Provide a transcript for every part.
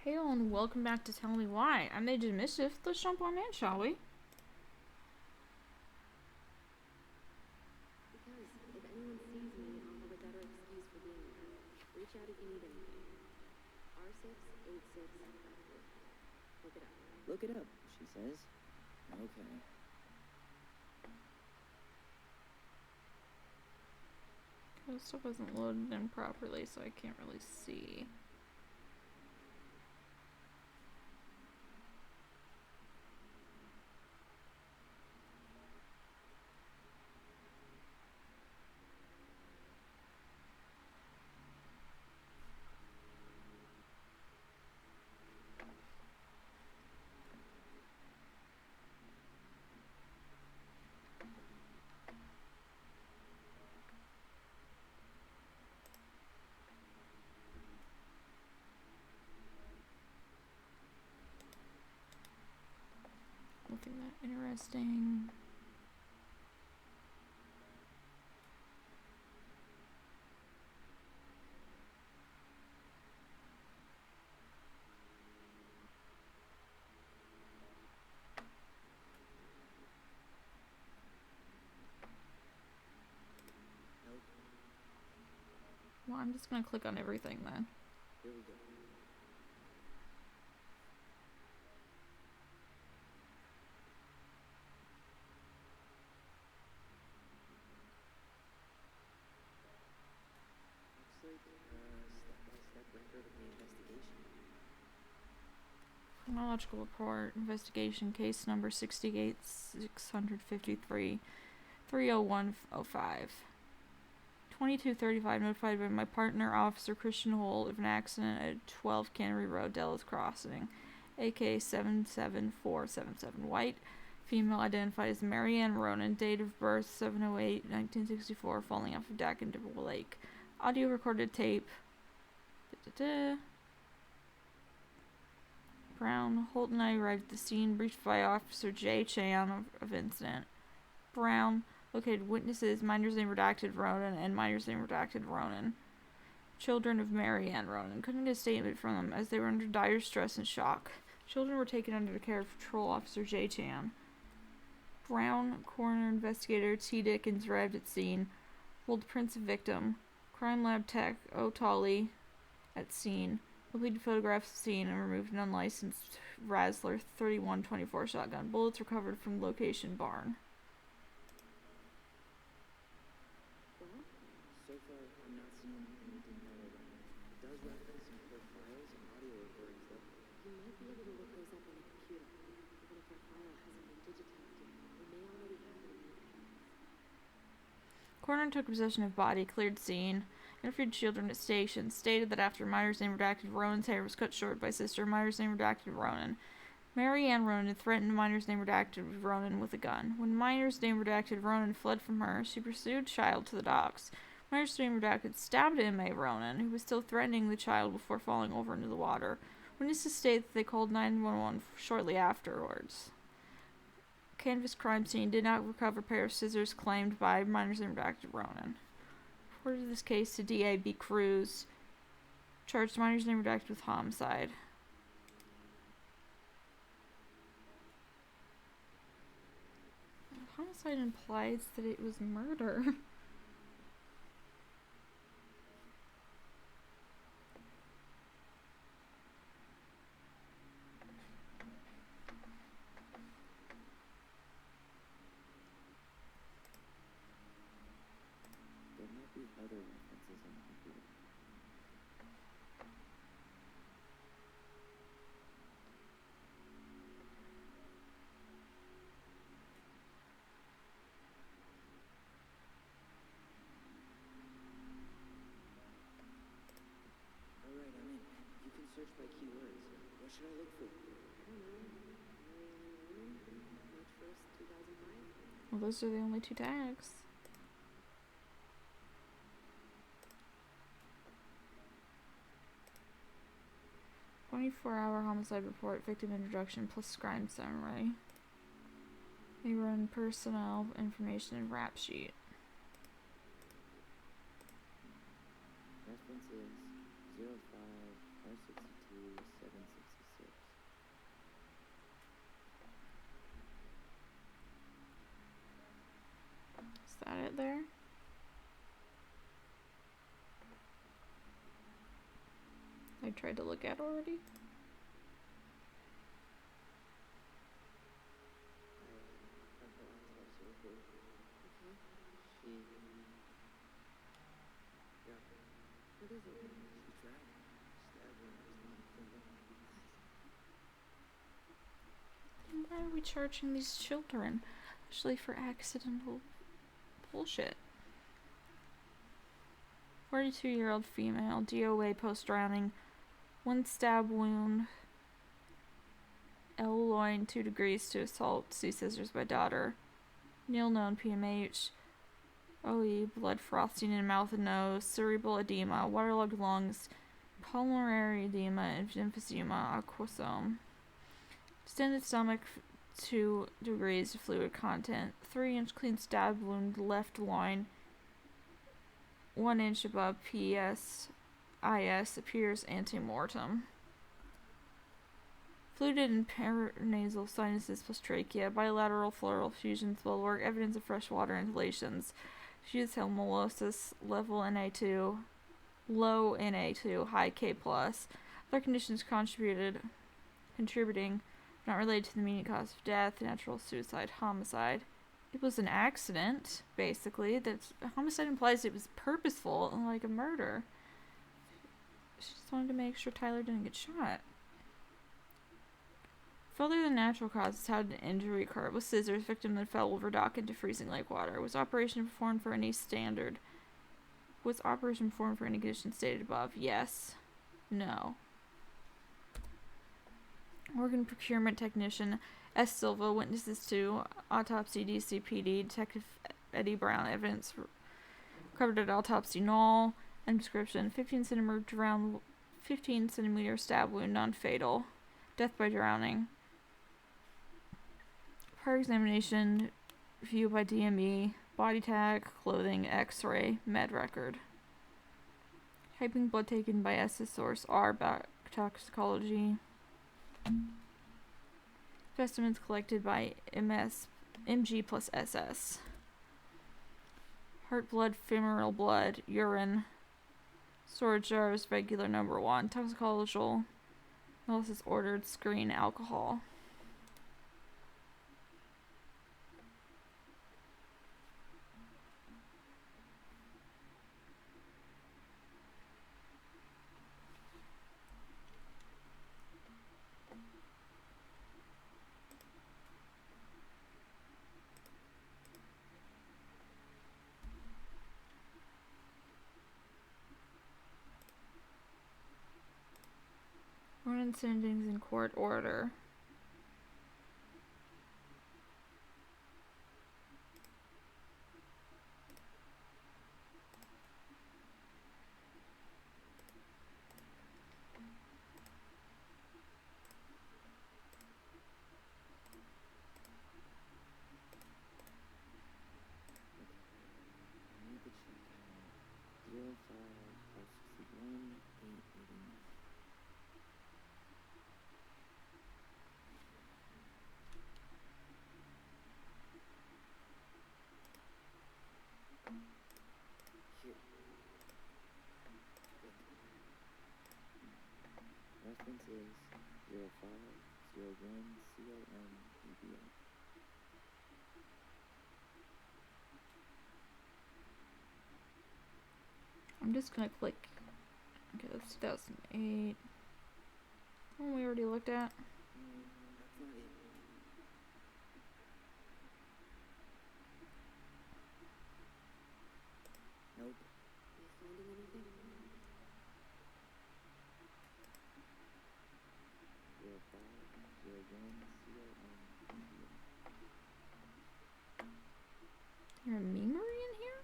Hail and welcome back to Tell Me Why. I'm Agent Mischief. Let's jump on in, shall we? Because if anyone sees me, I'll have a better excuse for being there. Reach out if you need anything. R686. Look it up. Look it up, she says. Okay. This stuff isn't loaded in properly, so I can't really see. Nothing that interesting. Nope. Well, I'm just gonna click on everything then. Here we go. Looks like step-by-step record of the investigation. Chronological report, investigation, case number 68-653, 30105. 2235, notified by my partner, Officer Christian Hole, of an accident at 12 Cannery Road, Dallas Crossing, AK 77477, white, female, identified as Marianne Ronan, date of birth 7/08/1964, falling off a deck into a lake. Audio recorded tape. Brown, Holt and I arrived at the scene, briefed by Officer J. Chan of incident. Brown located witnesses, minor's name redacted Ronan, and minor's name redacted Ronan. Children of Marianne Ronan. Couldn't get a statement from them as they were under dire stress and shock. Children were taken under the care of Patrol Officer J. Chan. Brown, coroner investigator T. Dickens arrived at scene. Hold prints of victim. Crime lab tech O. Tolley at scene. Completed photographs of scene and removed an unlicensed Razzler 3124 shotgun. Bullets recovered from location barn. Well, So far, I'm not seeing anything relevant. It does reference some court files and audio recordings, though. you might be able to look those up on the computer. Even if our file hasn't been digitized yet, we may already have it in your hands. Coroner took possession of body, cleared scene, interviewed children at station, stated that after minor's name redacted Ronan's hair was cut short by sister, minor's name redacted Ronan. Marianne Ronan threatened minor's name redacted Ronan with a gun. When minor's name redacted Ronan fled from her, she pursued child to the docks. Minor's name redacted stabbed M.A. Ronan, who was still threatening the child before falling over into the water. Witnesses state that they called 911 shortly afterwards. Canvas crime scene did not recover pair of scissors claimed by minor's name redacted Ronan. Reported this case to D.A.B. Cruz. Charged minor's name redacted with homicide. Homicide implies that it was murder. There might be other references on the computer. Alright, I'm in. You can search by keywords. What should I look for? I don't know. Marianne Ronan, March 1st, 2005. Well, those are the only two tags. "24-hour homicide report, victim introduction plus crime summary. They run personnel information and rap sheet. References 05 R62 760. it there? I tried to look at already. What is it? She drowned. Stabbed when I was not filming. And why are we charging these children? Especially for accidental bullshit. 42-year-old female, DOA post-drowning. 1 stab wound. L. loin, 2 degrees to assault. See scissors by daughter. Nil known PMH. OE, blood frosting in mouth and nose. Cerebral edema, waterlogged lungs. Pulmonary edema, and emphysema, aquasome. Distended stomach, 2 degrees of fluid content. 3-inch clean stab wound, left loin. 1 inch above PSIS, appears antemortem. Fluted and paranasal sinuses plus trachea, bilateral pleural effusions, bulwark, evidence of freshwater inhalations, diffuse hemolysis, level Na2, low Na2, high K+. Other conditions contributing, not related to the immediate cause of death, natural suicide, homicide. It was an accident, basically. Homicide implies it was purposeful, like a murder. She just wanted to make sure Tyler didn't get shot. Further than natural causes, how did an injury occur? With scissors, victim then fell over dock into freezing lake water. Was operation performed for any standard? Was operation performed for any condition stated above? Yes. No. Organ procurement technician S. Silva, witnesses to autopsy DCPD, Detective Eddie Brown, evidence recovered at autopsy null, and description 15 centimeter stab wound, non-fatal, death by drowning. Prior examination, view by DME, body tag, clothing, X-ray, med record. Typing blood taken by SS source R, toxicology. Specimens collected by MG plus SS. Heart blood, femoral blood, urine. Storage jars, regular number 1. Toxicological analysis ordered, screen, alcohol. Ronan sendings in court order. I need to check out 05 889. Here. Reference is 0501 COM EBM. I'm just gonna click. Okay, that's 2008. One we already looked at. That's not it. Nope. Are you finding anything? 0501 COM EBM. Is there a memory in here?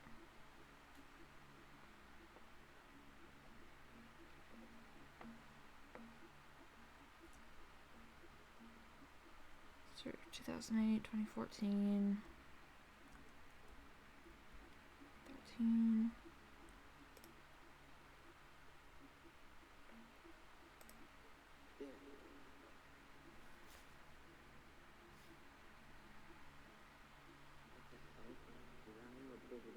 Sure, 2008, 2014, 13. There. What the hell? Drowning reported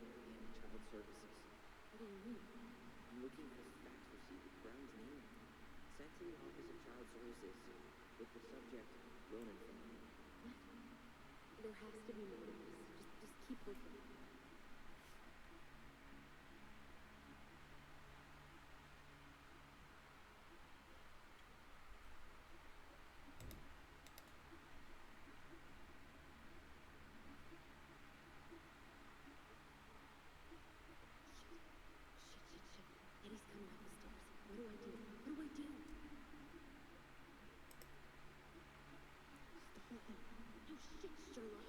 sources with the subject Ronan family. There has to be more to this. Just keep looking. Shit. Eddie's coming up the stairs. What do I do? Stop. Oh shit, Sherlock.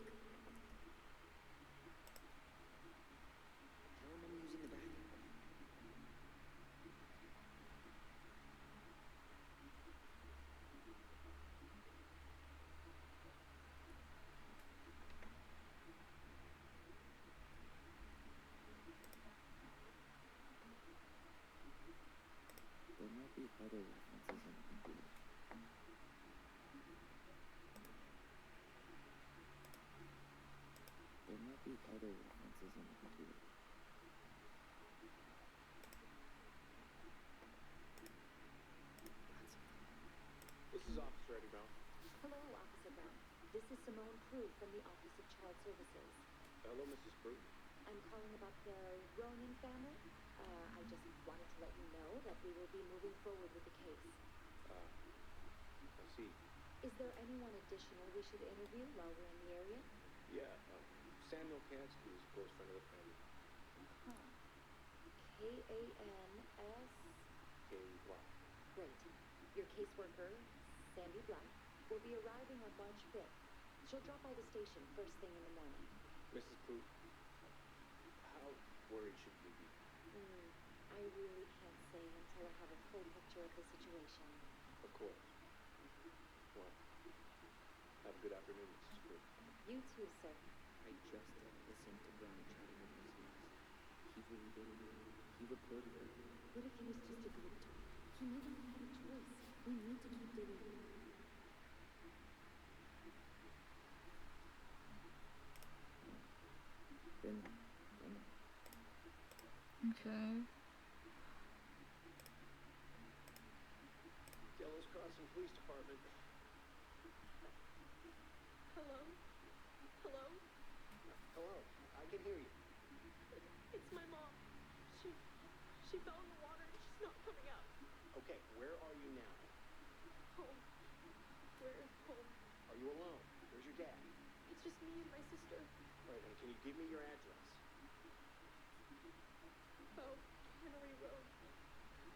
Tell him I'm using the bathroom. There might be other references in the computer. This is Officer Eddie Brown. Hello, Officer Brown. This is Simone Prue from the Office of Child Services. Hello, Mrs. Prue. I'm calling about the Ronan family. I just wanted to let you know that we will be moving forward with the case. I see. Is there anyone additional we should interview while we're in the area? Yeah, Samuel Kansky is a close friend of the family. Huh. K-A-N-S... Katie Black. Great. Your caseworker, Sandy Black, will be arriving on March 5th. She'll drop by the station first thing in the morning. Mrs. Prue, how worried should we be? I really can't say until I have a full picture of the situation. Of course. Well, have a good afternoon, Mrs. Prue. You too, sir. I just listened to Brown chatting with Miss Mills. He really did it. He reported her. What if he was just a good talk? He never had a choice. We need to keep digging. Then, Okay. Delos Crossing Police Department. Hello? Hello? Hello, I can hear you. It's my mom. She fell in the water and she's not coming out. Okay, where are you now? Home. We're home. Are you alone? Where's your dad? It's just me and my sister. All right, and can you give me your address? Oh, Cannery Road.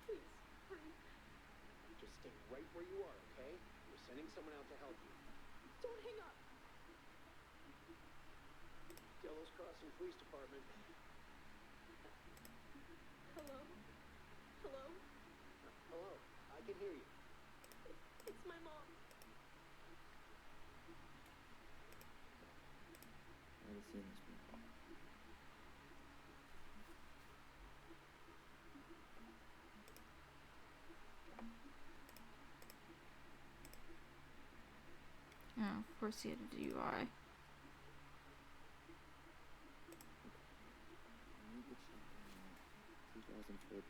Please, hurry. Just stay right where you are, okay? We're sending someone out to help you. Don't hang up. Delos Crossing Police Department. Hello? Hello? Hello, I can hear you. It's my mom. I haven't seen this before. Oh, of course he had a DUI. I need to check 2014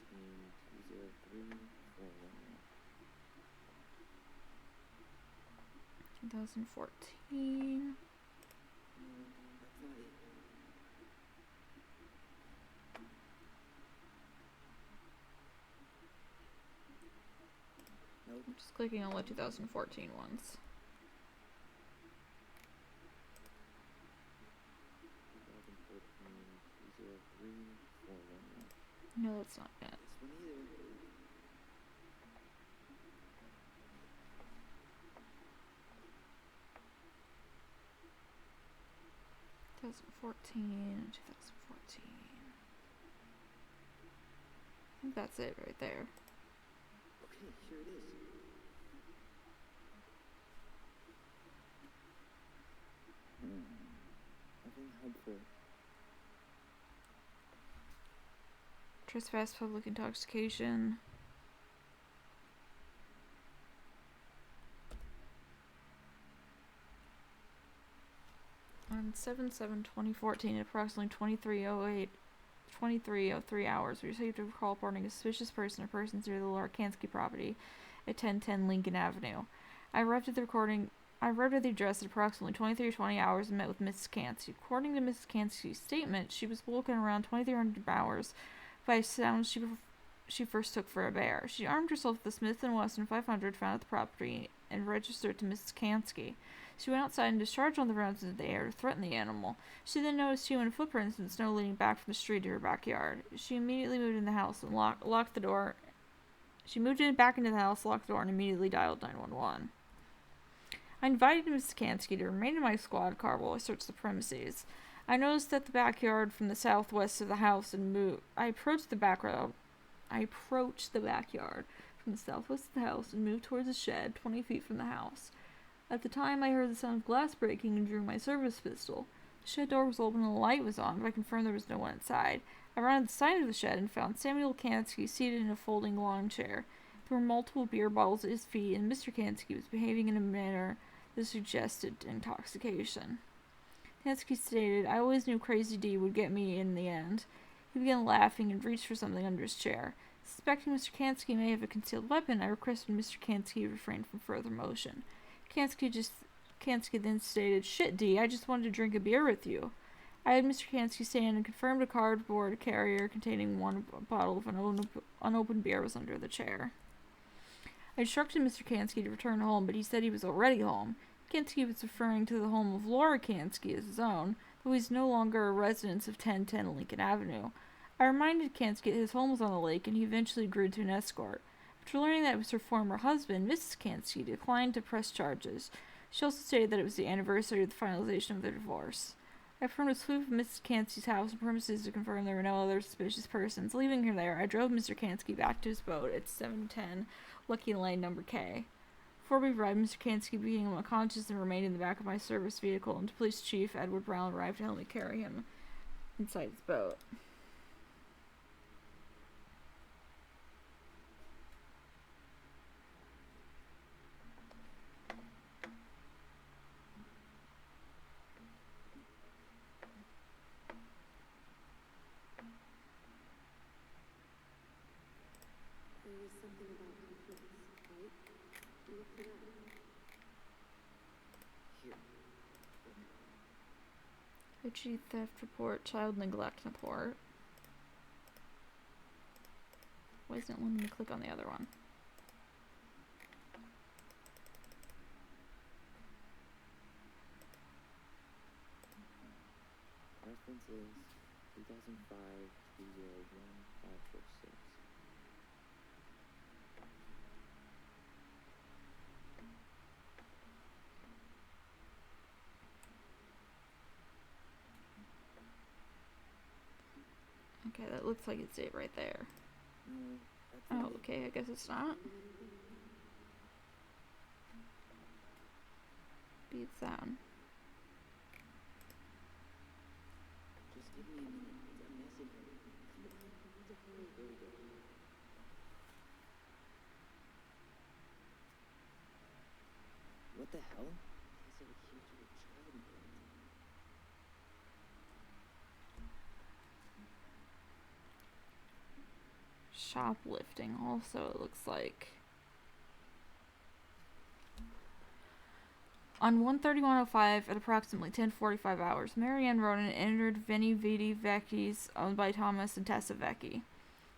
203 411. 2014. That's not it. Nope. I'm just clicking on the 2014 ones. 2014 203 411. No, that's not it. This one either. 2014. 2014. I think that's it right there. Okay, here it is. Nothing helpful. Trespass, public intoxication. On 7/7/2014, at approximately 23:03 hours, we received a call reporting a suspicious person or persons near the Larkansky property. at 1010 Lincoln Avenue. I arrived at the address at approximately 23:20 hours and met with Mrs. Cansey. According to Mrs. Cansey's statement, she was woken around 2300 hours by a sound she first took for a bear. She armed herself with the Smith & Wesson 500 found at the property and registered to Mrs. Cansey. She went outside and discharged on the rounds into the air to threaten the animal. She then noticed human footprints in the snow leading back from the street to her backyard. She immediately moved in the house and locked the door. She moved back into the house, locked the door, and immediately dialed 911. I invited Mrs. Cansey to remain in my squad car while I searched the premises. I noticed that the backyard from the southwest of the house and moved. I approached the backyard from the southwest of the house and moved towards a shed 20 feet from the house. At the time, I heard the sound of glass breaking and drew my service pistol. The shed door was open and the light was on, but I confirmed there was no one inside. I ran to the side of the shed and found Samuel Cansey seated in a folding lawn chair. There were multiple beer bottles at his feet, and Mr. Cansey was behaving in a manner that suggested intoxication. Cansey stated, "I always knew Crazy D would get me in the end." He began laughing and reached for something under his chair. Suspecting Mr. Cansey may have a concealed weapon, I requested Mr. Cansey refrain from further motion. Cansey then stated, "Shit, D, I just wanted to drink a beer with you." I had Mr. Cansey stand and confirmed a cardboard carrier containing one bottle of unopened beer was under the chair. I instructed Mr. Cansey to return home, but he said he was already home. Cansey was referring to the home of Laura Cansey as his own, though he's no longer a resident of 1010 Lincoln Avenue. I reminded Cansey that his home was on the lake, and he eventually agreed to an escort. After learning that it was her former husband, Mrs. Cansey declined to press charges. She also stated that it was the anniversary of the finalization of their divorce. I performed a sweep of Mrs. Cansey's house and premises to confirm there were no other suspicious persons. Leaving her there, I drove Mr. Cansey back to his boat at 710 Lucky Lane No. K. Before we arrived, Mr. Cansey became unconscious and remained in the back of my service vehicle, and Police Chief Edward Brown arrived to help me carry him inside his boat. There was something about conflicts, right? You looked it up. Here. Richie theft report, child neglect report. Why isn't it letting me click on the other one? Reference is 2005-301-546. Okay, that looks like it's it right there. No, that's Oh, not it. okay, I guess it's not. Beat sound. Just give me a minute. I'm messing here. Come on, I need to hurry. There we go. What the hell? They said accused of a child neglect. Shoplifting, also, it looks like. On 1/31/05 at approximately 10:45 hours, Mary Ann Ronan entered Veni Vidi Vecchi's owned by Thomas and Tessa Vecchi.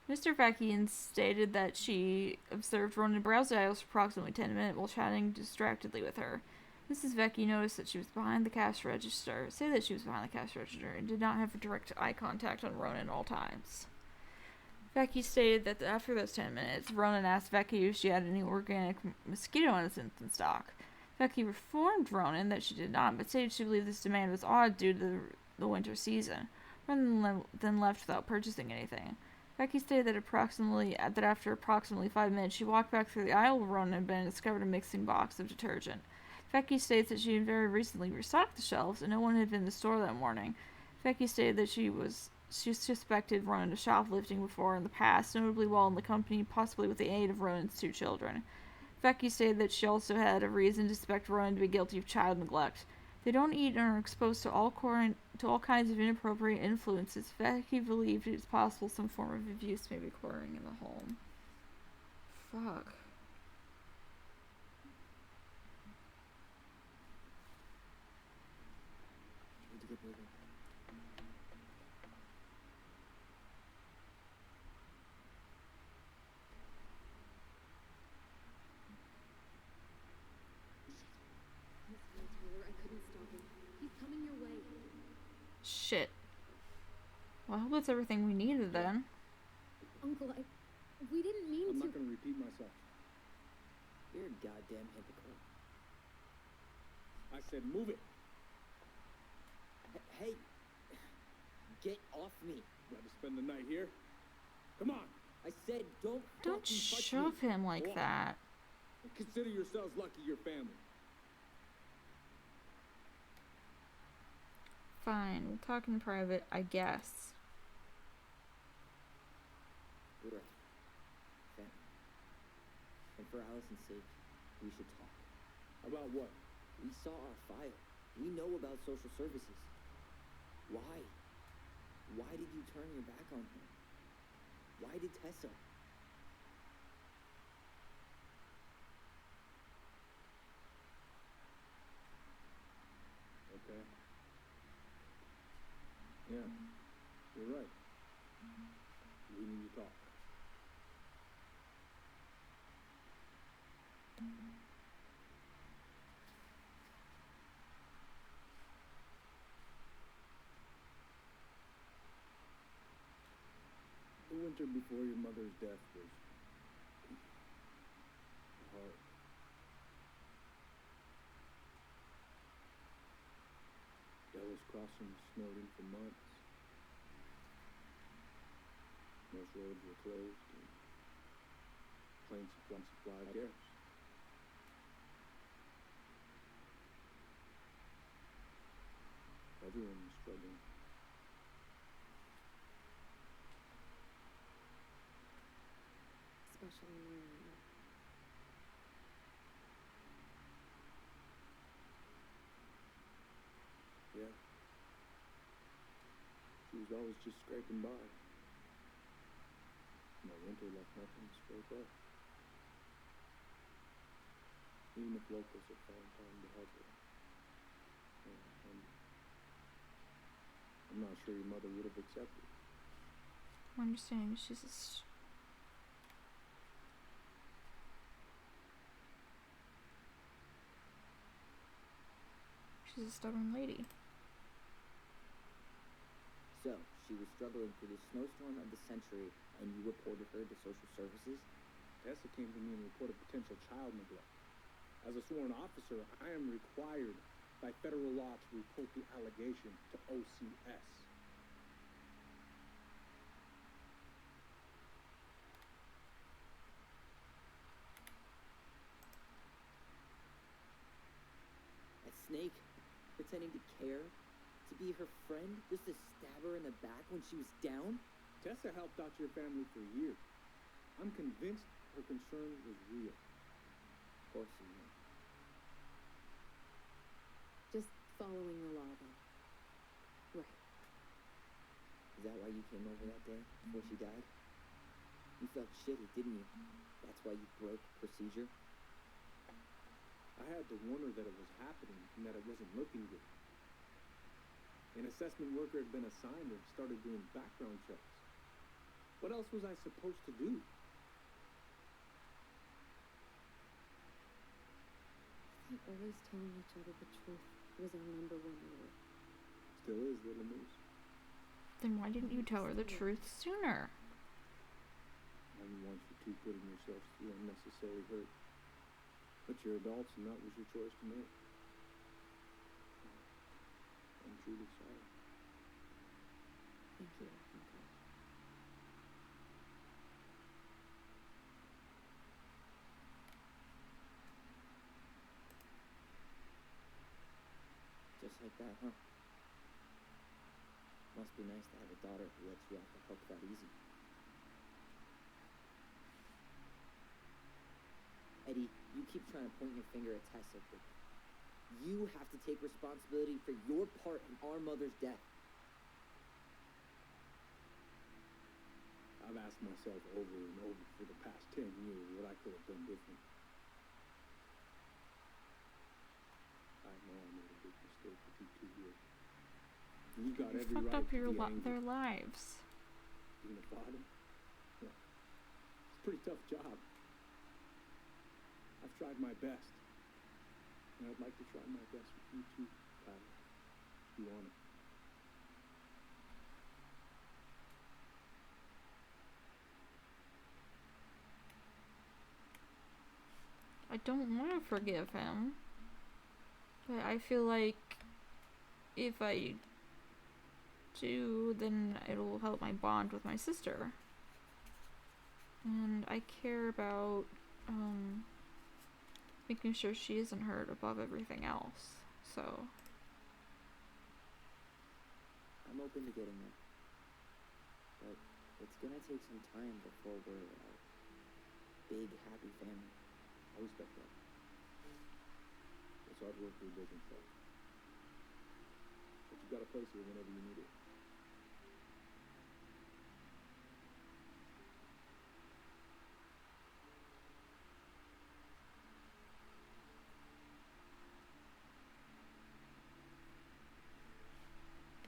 Mr. Vecchi stated that she observed Ronan browse the aisles for approximately 10 minutes while chatting distractedly with her. Mrs. Vecchi noticed that she was behind the cash register, and did not have direct eye contact on Ronan at all times. Vecchi stated that after those 10 minutes, Ronan asked Vecchi if she had any organic mosquito innocents in stock. Vecchi informed Ronan that she did not, but stated she believed this demand was odd due to the winter season. Ronan then left without purchasing anything. Vecchi stated that after approximately 5 minutes, she walked back through the aisle where Ronan had been and discovered a mixing box of detergent. Vecchi states that she had very recently restocked the shelves and no one had been in the store that morning. Vecchi stated that she suspected Ronan of shoplifting before in the past, notably while in the company, possibly with the aid of Ronan's 2 children. Vecchi stated that she also had a reason to suspect Ronan to be guilty of child neglect. They don't eat and are exposed to all kinds of inappropriate influences. Vecchi believed it is possible some form of abuse may be occurring in the home. Fuck. shit. Well, I hope that's everything we needed then. Uncle, we didn't mean I'm to. not gonna repeat myself. You're a goddamn hypocrite. I said move it. Hey, get off me. Rather spend the night here? Come on. I said don't Don't fucking touch shove me. him like Go on. that. And consider yourselves lucky you're family. Fine, we'll talk in private, I guess. You're right. Family. And for Allison's sake, we should talk. About what? We saw our file. We know about social services. Why? Why did you turn your back on him? Why did Tessa? Okay. Yeah, you're right. We need to talk. The winter before your mother's death was hard. Devil's Crossing snowed in for months. Most roads were closed and planes once supplied gas. Everyone was struggling. Especially Marianne. Yeah. She was always just scraping by. No winter left nothing to scrape up. Even if locals had found time to help her. Yeah, and I'm not sure your mother would have accepted. My understanding is she's a stubborn lady. So, she was struggling through the snowstorm of the century, and you reported her to social services? Tessa came to me and reported potential child neglect. As a sworn officer, I am required by federal law to report the allegation to OCS. A snake? Pretending to care? To be her friend? Just to stab her in the back when she was down? Tessa helped out your family for years. I'm convinced her concern was real. Of course you know. Just following the law, though. Right. Is that why you came over that day, before she died? You felt shitty, didn't you? That's why you broke procedure? I had to warn her that it was happening and that it wasn't looking good. An assessment worker had been assigned and started doing background checks. What else was I supposed to do? I thought always telling each other the truth was our #1 rule. Still is, little moose. Then why didn't you tell her the truth sooner? I didn't want you two putting yourselves through unnecessary hurt. But you're adults and that was your choice to make. I'm truly sorry. Thank you, Uncle. Just like that, huh? Must be nice to have a daughter who lets you off the hook that easy. Eddie, you keep trying to point your finger at Tessa, but you have to take responsibility for your part in our mother's death. I've asked myself over and over for the past 10 years what I could have done different. I know I made a big mistake with you two here. You got You every fucked right up to be angry. their lives. Being a father? Yeah. It's a pretty tough job. I've tried my best. And I'd like to try my best with you too, Tyler. If you want it. don't want to forgive him. But I feel like if I do, then it'll help my bond with my sister. And I care about making sure she isn't hurt above everything else. So I'm open to getting there. But it's gonna take some time before we're a big, happy family. I respect that. It's hard work rebuilding stuff. But you got a place here whenever you need it.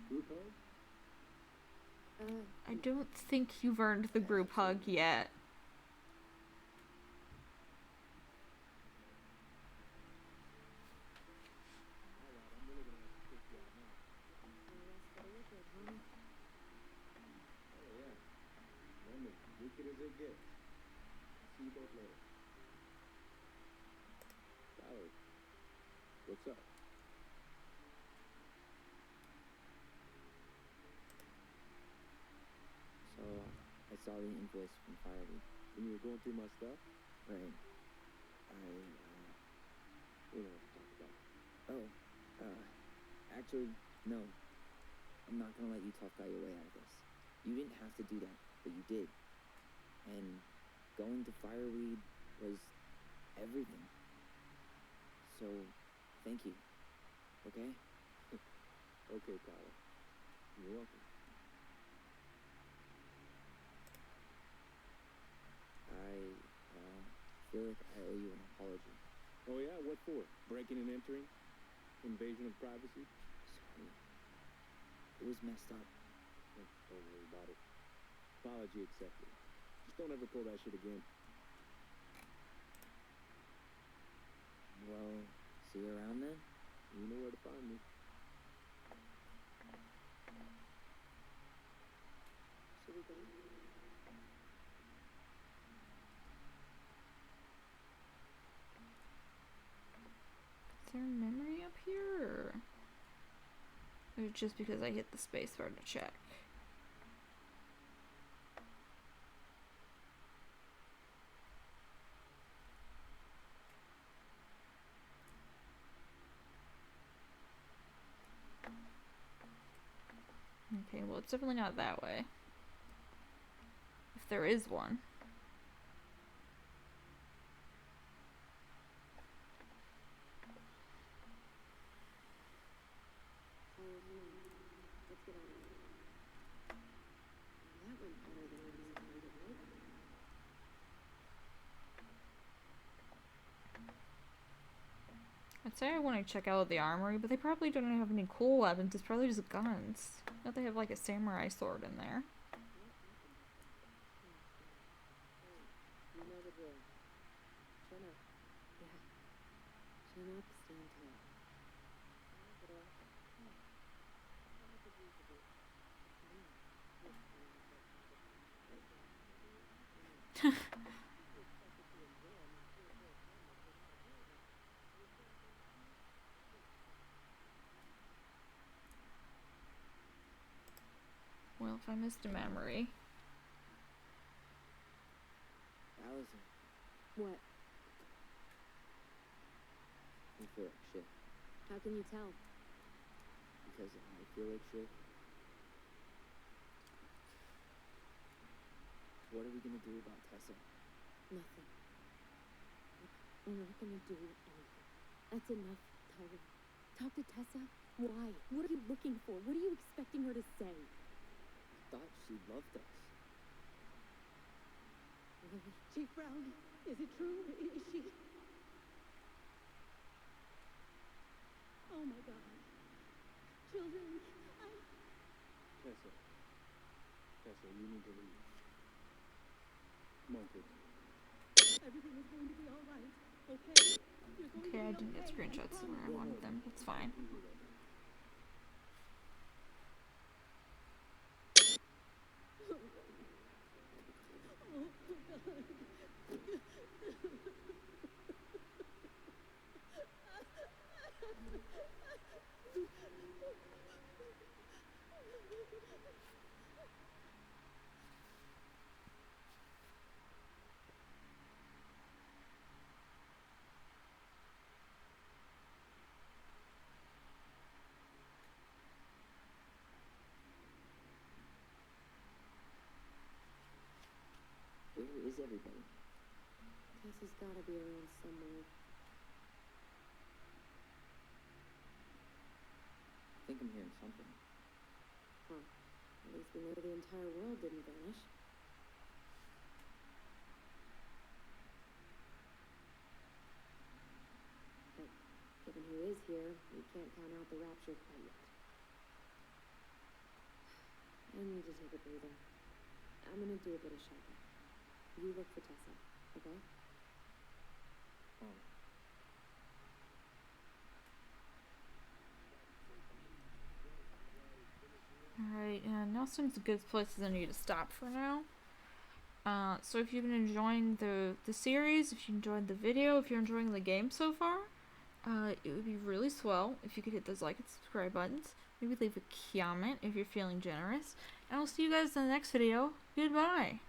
Group hug? I don't think you've earned the group hug yet. Alright, I'm really gonna have to kick you out now. Oh yeah. I'm as wicked as it gets. See you both later. Tyler, what's up? So, I saw the invoice from Fireweed. When you were going through my stuff, Right. we don't have to talk about it. Actually, no. I'm not gonna let you tough guy your way out of this. You didn't have to do that, but you did. And going to Fireweed was everything. So, thank you. Okay? Okay, Tyler. You're welcome. I feel like I owe you an apology. Oh yeah, what for? Breaking and entering? Invasion of privacy? Sorry. It was messed up. Don't worry about it. Apology accepted. Just don't ever pull that shit again. Well, see you around then? You know where to find me. Should we go? Is there a memory up here? Or is it just because I hit the space bar to check? Okay, well, it's definitely not that way. If there is one. Tyler, come on. Let's get out of here. That went better than I anticipated, right? I'd say I want to check out the armory, but they probably don't have any cool weapons. It's probably just guns. Don't they have like a samurai sword in there? You know the drill. Chin up. Yeah. Chin up, stand tall. Well, if I missed a memory. Alyson, What? I feel like shit. How can you tell? Because I feel like shit. What are we gonna do about Tessa? Nothing. We're not gonna do anything. That's enough, Tyler. Talk to Tessa. Why? What are you looking for? What are you expecting her to say? I thought she loved us. Really? Chief Brown, is it true? Is she... Oh my God. Children, Tessa. Tessa, you need to leave. Come on, kids. everything is going to be all right, okay? You're going Okay, I to be didn't get okay, screenshots where I wanted them. It's fine. Tessa's gotta be around somewhere. I think I'm hearing something. Huh. At least we know the entire world didn't vanish. But given who is here, we can't count out the rapture quite yet. I need to take a breather. I'm gonna do a bit of shopping. You look for Tessa, okay? Oh. Alright, and Nelson's a good place I need to stop for now. So if you've been enjoying the series, if you enjoyed the video, if you're enjoying the game so far, it would be really swell if you could hit those like and subscribe buttons. Maybe leave a comment if you're feeling generous. And I'll see you guys in the next video. Goodbye!